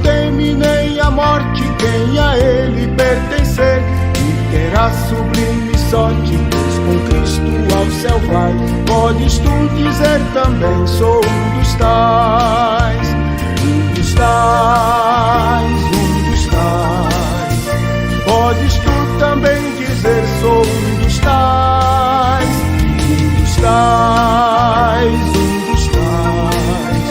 teme nem a morte quem a ele pertencer, e terá sublime sorte, pois com Cristo ao céu vai. Podes tu dizer também, sou um dos tais, um dos tais, um dos tais. Podes tu também dizer, sou um dos tais, um dos tais, um dos tais.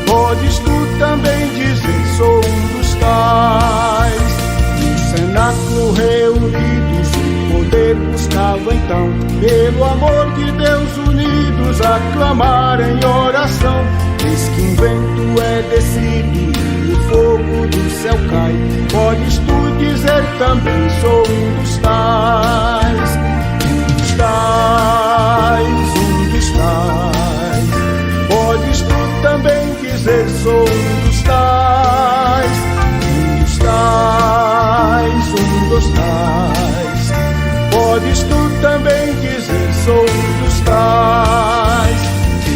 Podes tu também dizer, sou um dos tais. No cenáculo reunidos o poder buscava então, pelo amor de Deus unidos a clamar em oração. Eis que um vento é descido e o fogo do céu cai. Podes tu dizer também, sou um dos tais, um dos tais, um dos tais. Podes tu também dizer, sou um dos tais, um dos tais, um dos tais. Podes tu também dizer, sou um dos tais.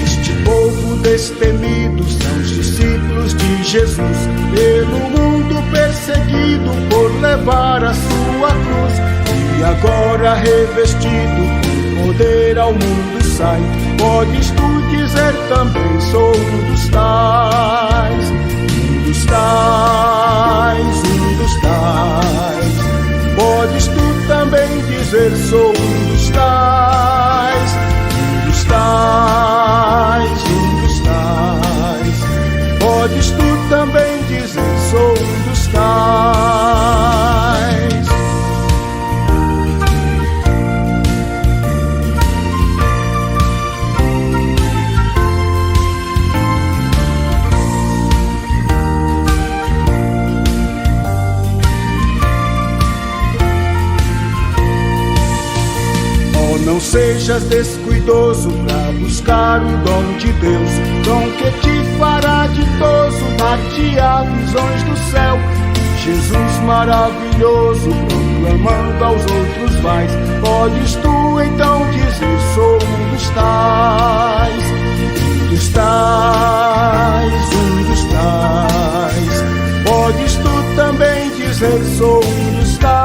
Este povo destemido são os discípulos de Jesus, pelo mundo perseguido por levar a sua cruz, e agora revestido com poder ao mundo sai. Podes tu dizer também, sou um dos tais, um dos tais, um dos tais. Podes tu também dizer, sou um dos tais, um dos tais, um dos tais. Podes tu também dizer, sou um dos tais. Não sejas descuidoso pra buscar o dom de Deus, dom que te fará ditoso, dar-te-á visões do céu. Jesus maravilhoso, proclamando aos outros vais. Podes tu então dizer, sou um dos tais, um dos tais, um dos tais. Podes tu também dizer, sou um dos tais,